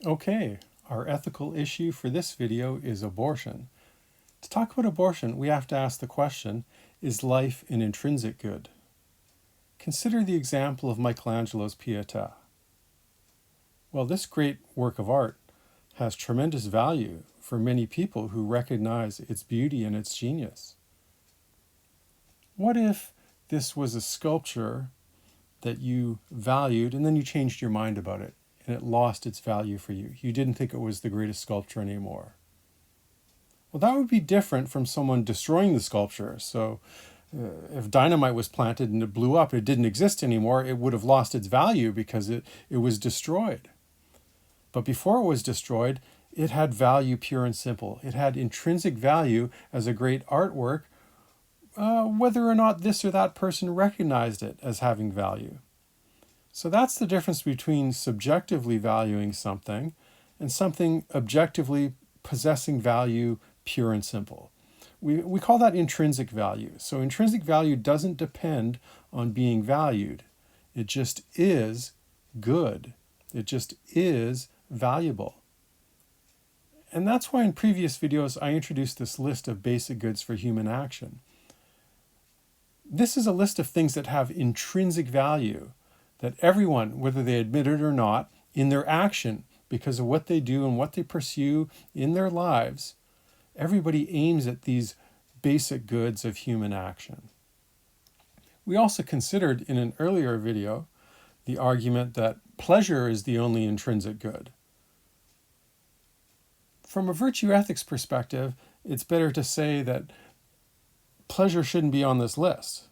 Okay, our ethical issue for this video is abortion. To talk about abortion, we have to ask the question, is life an intrinsic good? Consider the example of Michelangelo's Pietà. Well, this great work of art has tremendous value for many people who recognize its beauty and its genius. What if this was a sculpture that you valued and then you changed your mind about it and it lost its value for you? You didn't think it was the greatest sculpture anymore. Well, that would be different from someone destroying the sculpture. So if dynamite was planted and it blew up, it didn't exist anymore, it would have lost its value because it was destroyed. But before it was destroyed, it had value pure and simple. It had intrinsic value as a great artwork, whether or not this or that person recognized it as having value. So that's the difference between subjectively valuing something and something objectively possessing value pure and simple. We call that intrinsic value. So intrinsic value doesn't depend on being valued. It just is good. It just is valuable. And that's why in previous videos I introduced this list of basic goods for human action. This is a list of things that have intrinsic value, that everyone, whether they admit it or not, in their action, because of what they do and what they pursue in their lives, everybody aims at these basic goods of human action. We also considered in an earlier video the argument that pleasure is the only intrinsic good. From a virtue ethics perspective, it's better to say that pleasure shouldn't be on this list.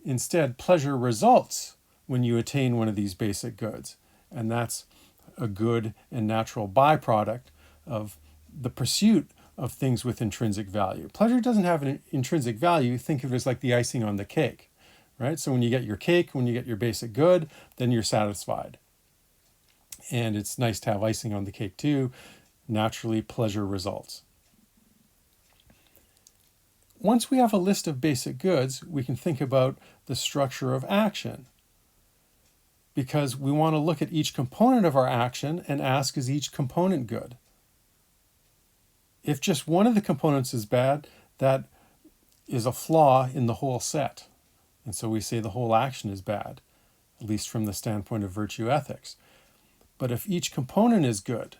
Instead, pleasure results when you attain one of these basic goods, and that's a good and natural byproduct of the pursuit of things with intrinsic value. Pleasure doesn't have an intrinsic value. Think of it as like the icing on the cake, right? So when you get your cake, when you get your basic good, then you're satisfied. And it's nice to have icing on the cake too. Naturally, pleasure results. Once we have a list of basic goods, we can think about the structure of action, because we want to look at each component of our action and ask, is each component good? If just one of the components is bad, that is a flaw in the whole set. And so we say the whole action is bad, at least from the standpoint of virtue ethics. But if each component is good,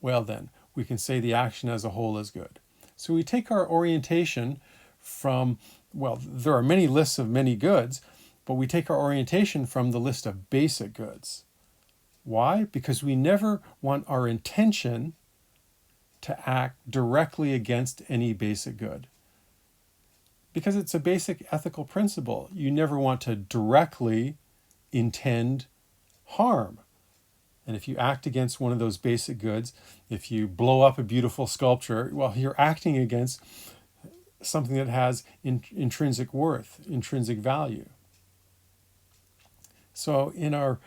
well then, we can say the action as a whole is good. So we take our orientation from, well, there are many lists of many goods, but we take our orientation from the list of basic goods. Why? Because we never want our intention to act directly against any basic good. Because it's a basic ethical principle. You never want to directly intend harm. And if you act against one of those basic goods, if you blow up a beautiful sculpture, well, you're acting against something that has intrinsic worth, intrinsic value. So in our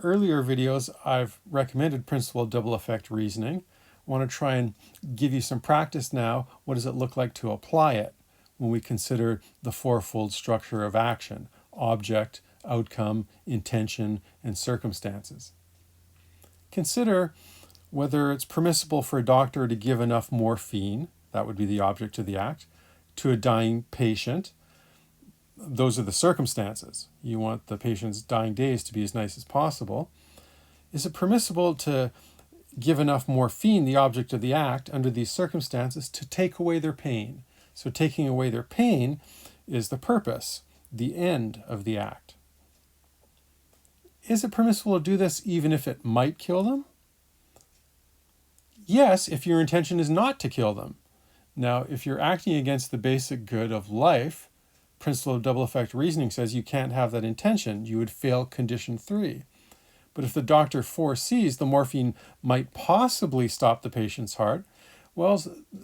earlier videos, I've recommended principle of double effect reasoning. I want to try and give you some practice now. What does it look like to apply it when we consider the fourfold structure of action: object, outcome, intention, and circumstances? Consider whether it's permissible for a doctor to give enough morphine, that would be the object of the act, to a dying patient. Those are the circumstances. You want the patient's dying days to be as nice as possible. Is it permissible to give enough morphine, the object of the act, under these circumstances to take away their pain? So taking away their pain is the purpose, the end of the act. Is it permissible to do this even if it might kill them? Yes, if your intention is not to kill them. Now, if you're acting against the basic good of life, principle of double effect reasoning says you can't have that intention. You would fail condition 3. But if the doctor foresees the morphine might possibly stop the patient's heart, well,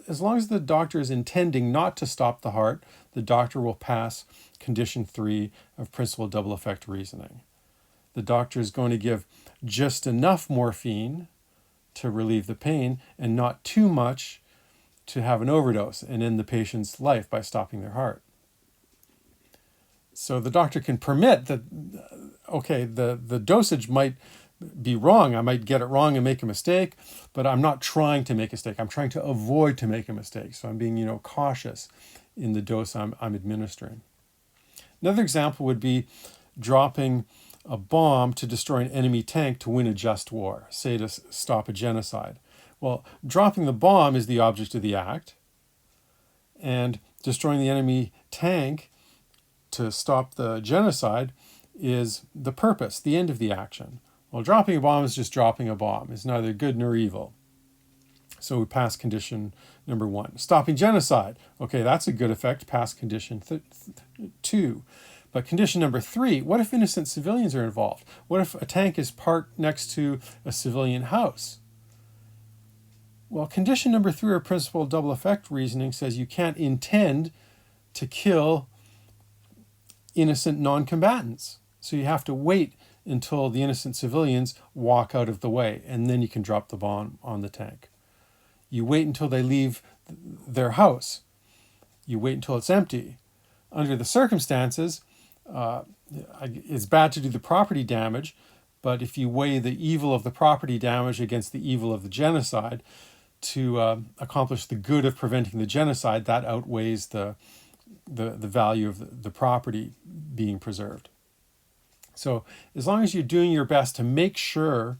as long as the doctor is intending not to stop the heart, the doctor will pass condition 3 of principle of double effect reasoning. The doctor is going to give just enough morphine to relieve the pain and not too much to have an overdose and end the patient's life by stopping their heart. So the doctor can permit that, okay, the dosage might be wrong. I might get it wrong and make a mistake, but I'm not trying to make a mistake. I'm trying to avoid to make a mistake. So I'm being, cautious in the dose I'm administering. Another example would be dropping a bomb to destroy an enemy tank to win a just war, say to stop a genocide. Well, dropping the bomb is the object of the act, and destroying the enemy tank to stop the genocide is the purpose, the end of the action. Well, dropping a bomb is just dropping a bomb. It's neither good nor evil. So we pass condition number 1. Stopping genocide. Okay, that's a good effect. Pass condition 2. But condition number 3, what if innocent civilians are involved? What if a tank is parked next to a civilian house? Well, condition number 3, or principle of double effect reasoning, says you can't intend to kill innocent non-combatants. So you have to wait until the innocent civilians walk out of the way, and then you can drop the bomb on the tank. You wait until they leave their house. You wait until it's empty. Under the circumstances, it's bad to do the property damage, but if you weigh the evil of the property damage against the evil of the genocide to accomplish the good of preventing the genocide, that outweighs the value of the property being preserved. So as long as you're doing your best to make sure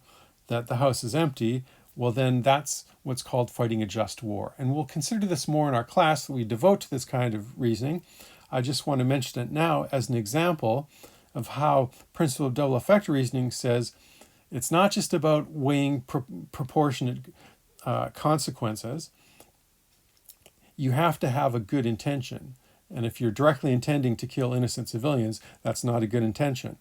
that the house is empty, well, then that's what's called fighting a just war. And we'll consider this more in our class that we devote to this kind of reasoning. I just want to mention it now as an example of how principle of double effect reasoning says it's not just about weighing proportionate consequences. You have to have a good intention. And if you're directly intending to kill innocent civilians, that's not a good intention.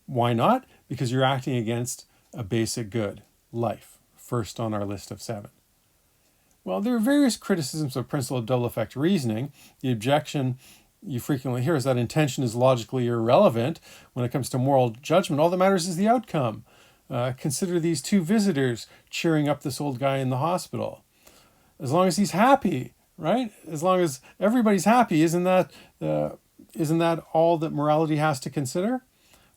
Why not? Because you're acting against a basic good, life, first on our list of 7. Well, there are various criticisms of principle of double effect reasoning. The objection you frequently hear is that intention is logically irrelevant. When it comes to moral judgment, all that matters is the outcome. Consider these 2 visitors cheering up this old guy in the hospital. As long as he's happy, right? As long as everybody's happy, isn't that all that morality has to consider?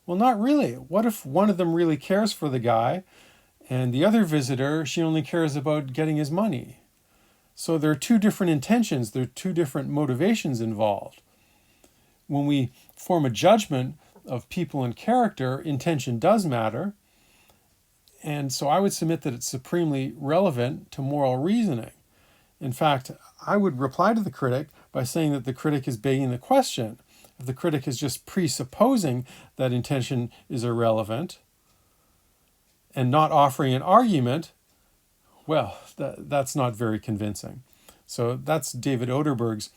Well, not really. What if one of them really cares for the guy and the other visitor, she only cares about getting his money? So there are 2 different intentions. There are 2 different motivations involved. When we form a judgment of people and character, intention does matter. And so I would submit that it's supremely relevant to moral reasoning. In fact, I would reply to the critic by saying that the critic is begging the question. If the critic is just presupposing that intention is irrelevant and not offering an argument, well, that's not very convincing. So that's David Oderberg's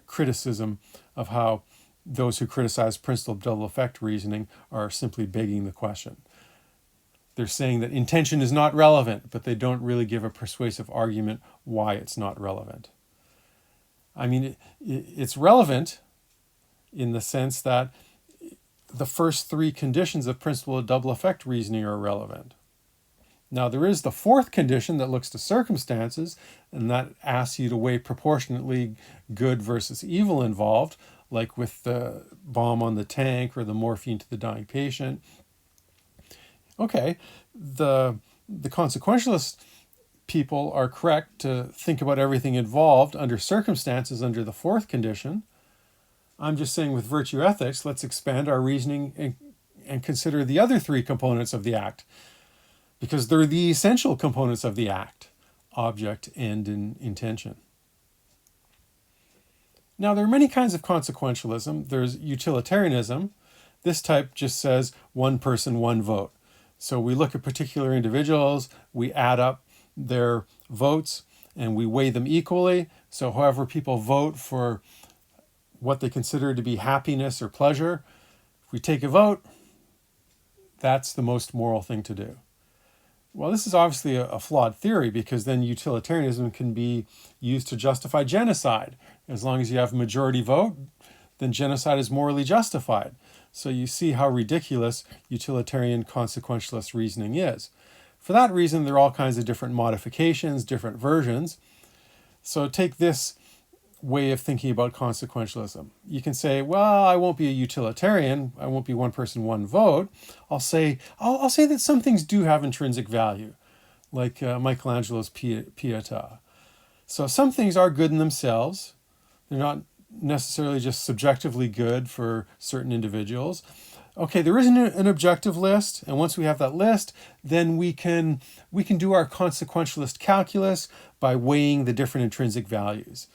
criticism of how those who criticize principle of double effect reasoning are simply begging the question. They're saying that intention is not relevant, but they don't really give a persuasive argument why it's not relevant. I mean, it's relevant in the sense that the first 3 conditions of principle of double effect reasoning are relevant. Now, there is the 4th condition that looks to circumstances, and that asks you to weigh proportionately good versus evil involved, like with the bomb on the tank or the morphine to the dying patient. Okay, the consequentialist people are correct to think about everything involved under circumstances under the 4th condition. I'm just saying with virtue ethics, let's expand our reasoning and consider the other 3 components of the act, because they're the essential components of the act: object, end, and intention. Now, there are many kinds of consequentialism. There's utilitarianism. This type just says one person, one vote. So we look at particular individuals, we add up their votes, and we weigh them equally. So however people vote for what they consider to be happiness or pleasure, if we take a vote, that's the most moral thing to do. Well, this is obviously a flawed theory, because then utilitarianism can be used to justify genocide. As long as you have a majority vote, then genocide is morally justified. So you see how ridiculous utilitarian consequentialist reasoning is. For that reason, there are all kinds of different modifications, different versions. So take this way of thinking about consequentialism. You can say, well, I won't be a utilitarian. I won't be one person, one vote. I'll say that some things do have intrinsic value, like Michelangelo's Pietà. So some things are good in themselves. They're not necessarily just subjectively good for certain individuals. Okay, there isn't an objective list, and once we have that list, then we can do our consequentialist calculus by weighing the different intrinsic values.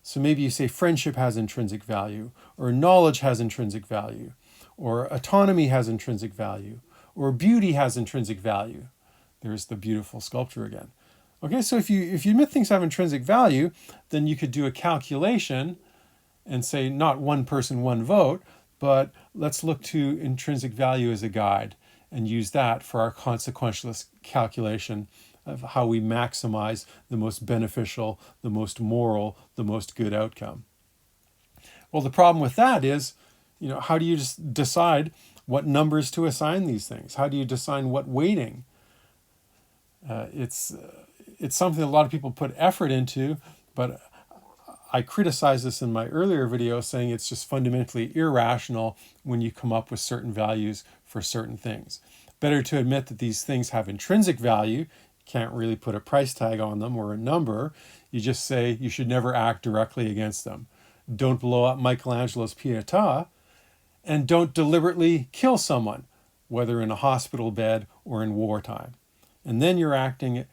So maybe you say friendship has intrinsic value, or knowledge has intrinsic value, or autonomy has intrinsic value, or beauty has intrinsic value. There's the beautiful sculpture again. Okay, so if you admit things have intrinsic value, then you could do a calculation and say not one person, one vote, but let's look to intrinsic value as a guide and use that for our consequentialist calculation of how we maximize the most beneficial, the most moral, the most good outcome. Well, the problem with that is, how do you just decide what numbers to assign these things? How do you decide what weighting? It's something a lot of people put effort into, but I criticized this in my earlier video, saying it's just fundamentally irrational when you come up with certain values for certain things. Better to admit that these things have intrinsic value. You can't really put a price tag on them or a number. You just say you should never act directly against them. Don't blow up Michelangelo's Pietà, and don't deliberately kill someone, whether in a hospital bed or in wartime. And then you're acting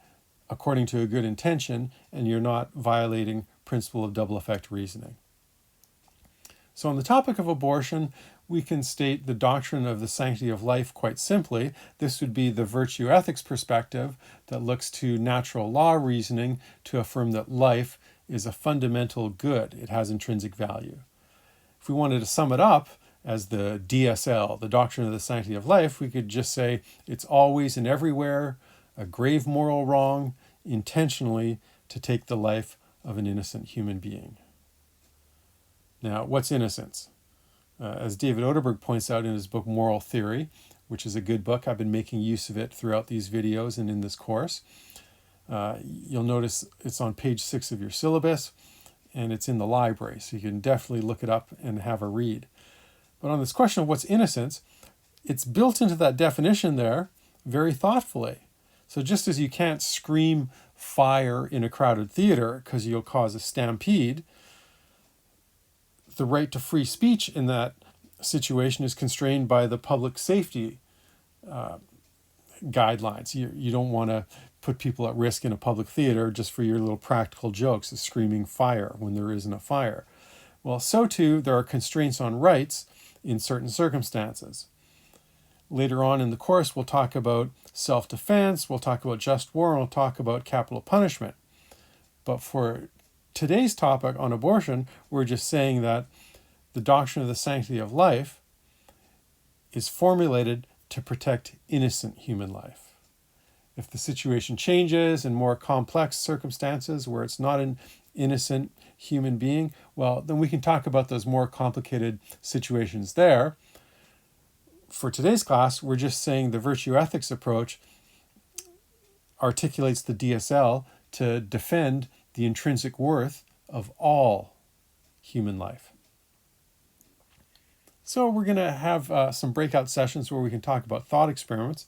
according to a good intention, and you're not violating principle of double effect reasoning. So on the topic of abortion, we can state the doctrine of the sanctity of life quite simply. This would be the virtue ethics perspective that looks to natural law reasoning to affirm that life is a fundamental good. It has intrinsic value. If we wanted to sum it up as the DSL, the doctrine of the sanctity of life, we could just say it's always and everywhere a grave moral wrong intentionally to take the life of an innocent human being. Now, what's innocence? As David Oderberg points out in his book Moral Theory, which is a good book, I've been making use of it throughout these videos and in this course. You'll notice it's on page 6 of your syllabus, and it's in the library, so you can definitely look it up and have a read. But on this question of what's innocence, it's built into that definition there very thoughtfully. So just as you can't scream fire in a crowded theater because you'll cause a stampede, the right to free speech in that situation is constrained by the public safety guidelines. You don't want to put people at risk in a public theater just for your little practical jokes of screaming fire when there isn't a fire. Well, so too, there are constraints on rights in certain circumstances. Later on in the course, we'll talk about self-defense, we'll talk about just war, and we'll talk about capital punishment. But for today's topic on abortion, we're just saying that the doctrine of the sanctity of life is formulated to protect innocent human life. If the situation changes in more complex circumstances where it's not an innocent human being, well, then we can talk about those more complicated situations there. For today's class, we're just saying the virtue ethics approach articulates the DSL to defend the intrinsic worth of all human life. So we're going to have some breakout sessions where we can talk about thought experiments.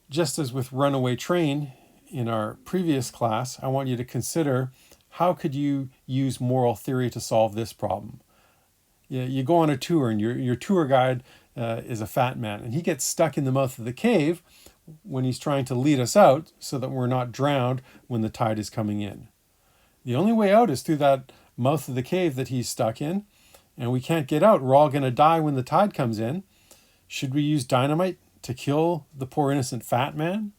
Just as with Runaway Train in our previous class, I want you to consider how could you use moral theory to solve this problem. You go on a tour and your tour guide is a fat man, and he gets stuck in the mouth of the cave when he's trying to lead us out so that we're not drowned when the tide is coming in. The only way out is through that mouth of the cave that he's stuck in, and we can't get out. We're all going to die when the tide comes in. Should we use dynamite to kill the poor innocent fat man?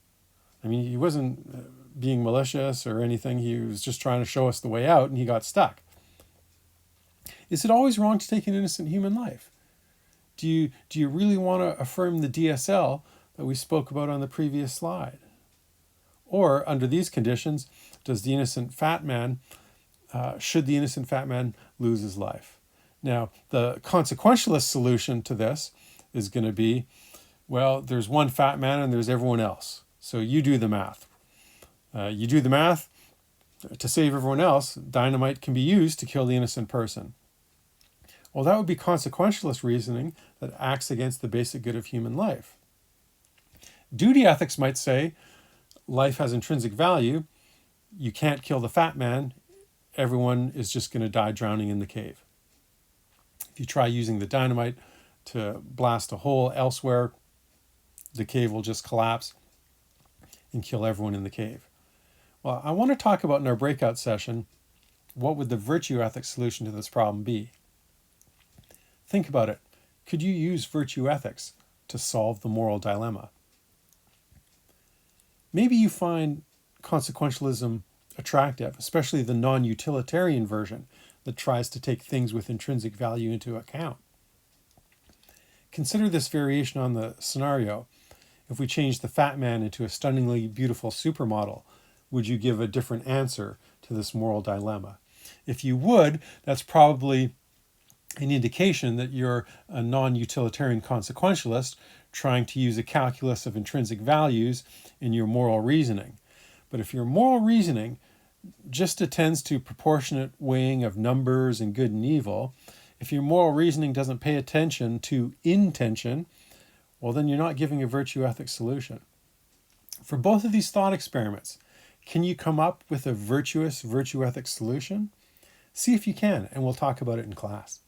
I mean, he wasn't being malicious or anything. He was just trying to show us the way out, and he got stuck. Is it always wrong to take an innocent human life? Do you really want to affirm the DSL that we spoke about on the previous slide? Or, under these conditions, should the innocent fat man lose his life? Now, the consequentialist solution to this is going to be, well, there's one fat man and there's everyone else. So you do the math. To save everyone else, dynamite can be used to kill the innocent person. Well, that would be consequentialist reasoning that acts against the basic good of human life. Duty ethics might say life has intrinsic value. You can't kill the fat man. Everyone is just going to die drowning in the cave. If you try using the dynamite to blast a hole elsewhere, the cave will just collapse and kill everyone in the cave. Well, I want to talk about in our breakout session, what would the virtue ethics solution to this problem be? Think about it. Could you use virtue ethics to solve the moral dilemma? Maybe you find consequentialism attractive, especially the non-utilitarian version that tries to take things with intrinsic value into account. Consider this variation on the scenario. If we change the fat man into a stunningly beautiful supermodel, would you give a different answer to this moral dilemma? If you would, that's probably an indication that you're a non-utilitarian consequentialist trying to use a calculus of intrinsic values in your moral reasoning. But if your moral reasoning just attends to proportionate weighing of numbers and good and evil, if your moral reasoning doesn't pay attention to intention, well, then you're not giving a virtue ethics solution. For both of these thought experiments, can you come up with a virtuous virtue ethics solution? See if you can, and we'll talk about it in class.